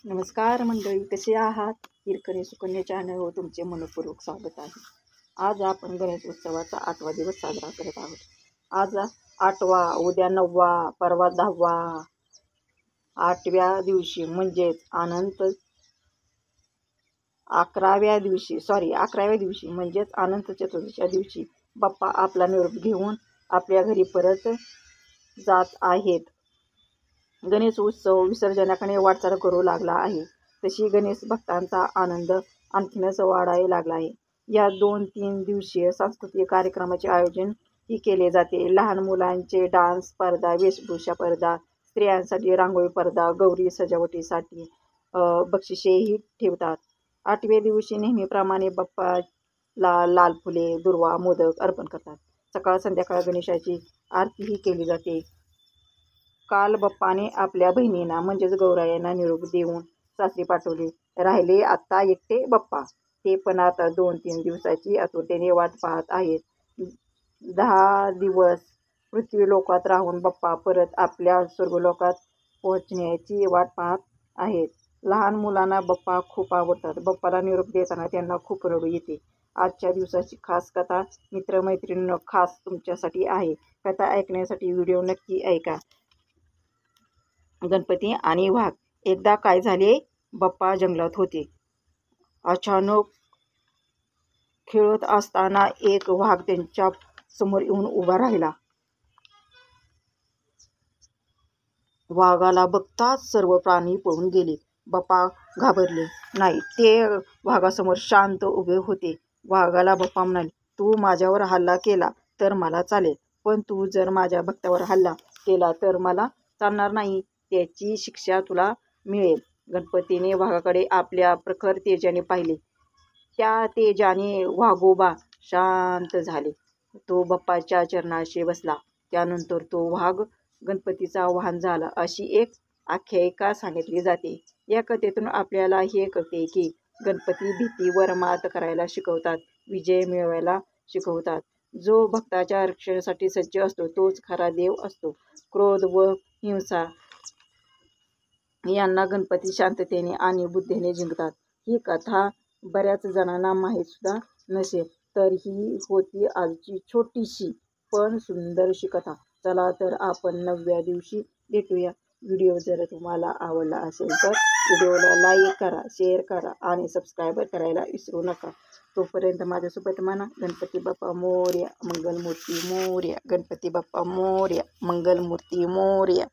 नमस्कार मंडळी, कसे आहात? हिरकणी सुकन्या चॅनलवर तुमचे मनपूर्वक स्वागत आहे. आज आपण गणेश उत्सवाचा 8वा दिवस साजरा करत आहोत. आज 8वा, उद्या 9वा, परवा 10वा. 8व्या दिवशी म्हणजेच 11व्या दिवशी म्हणजेच अनंत चतुर्दशीच्या दिवशी बाप्पा आपला निरोप घेऊन आपल्या घरी परत जात आहेत. गणेश उत्सव विसर्जनाकडे वाटचाल करू लागला आहे. तशी गणेश भक्तांचा आनंद आणखीनच वाढायला लागला आहे. या 2-3 दिवसीय सांस्कृतिक कार्यक्रमाचे आयोजन ही केले जाते. लहान मुलांचे डान्स स्पर्धा, वेशभूषा स्पर्धा, स्त्रियांसाठी रांगोळी स्पर्धा, गौरी सजावटीसाठी बक्षिसेही ठेवतात. 8व्या दिवशी नेहमीप्रमाणे बाप्पाला लाल फुले, दुर्वा, मोदक अर्पण करतात. सकाळ संध्याकाळ गणेशाची आरतीही केली जाते. काल बाप्पाने आपल्या बहिणींना म्हणजेच गौरायांना निरोप देऊन सासरी पाठवले. राहिले आता एकटे बाप्पा. ते पण आता 2-3 दिवसाची आतुरतेने वाट पाहत आहेत. 10 दिवस पृथ्वीलोकात राहून बाप्पा परत आपल्या स्वर्गलोकात पोहोचण्याची वाट पाहत आहेत. लहान मुलांना बाप्पा खूप आवडतात. बाप्पाला निरोप देताना त्यांना खूप रडू येते. आजच्या दिवसाची खास कथा मित्रमैत्रिणींनो खास तुमच्यासाठी आहे. कथा ऐकण्यासाठी व्हिडिओ नक्की ऐका. गणपती आणि वाघ. एकदा काय झाले, बाप्पा जंगलात होते. अचानक खेळत असताना एक वाघ त्यांच्या समोर येऊन उभा राहिला. वाघाला बघताच सर्व प्राणी पळून गेले. बाप्पा घाबरले नाही. ते वाघासमोर शांत उभे होते. वाघाला बाप्पा म्हणाले, तू माझ्यावर हल्ला केला तर मला चालेल, पण तू जर माझ्या भक्तावर हल्ला केला तर मला चालणार नाही. त्याची शिक्षा तुला मिळेल. गणपतीने वाघाकडे आपल्या प्रखर तेजाने पाहिले. त्या तेजाने वाघोबा शांत झाले. तो बाप्पाच्या चरणाशी बसला. त्यानंतर तो वाघ गणपतीचा वाहन झाला, अशी एक आख्यायिका सांगितली जाते. या कथेतून आपल्याला हे कळते की गणपती भीतीवर मात करायला शिकवतात, विजय मिळवायला शिकवतात. जो भक्ताच्या रक्षणासाठी सज्ज असतो तोच खरा देव असतो. क्रोध व हिंसा यांना गणपती शांततेने आणि बुद्धीने जिंकतात. ही कथा बऱ्याच जणांना माहीत सुद्धा नसेल, तर ही होती आजची छोटीशी पण सुंदरशी कथा. चला तर आपण 9व्या दिवशी भेटूया. व्हिडिओ जर तुम्हाला आवडला असेल तर व्हिडिओला लाईक करा, शेअर करा आणि सबस्क्राईब करायला विसरू नका. तोपर्यंत माझ्यासोबत म्हणा, गणपती बाप्पा मोरया, मंगलमूर्ती मोरया. गणपती बाप्पा मोरया, मंगलमूर्ती मोरया.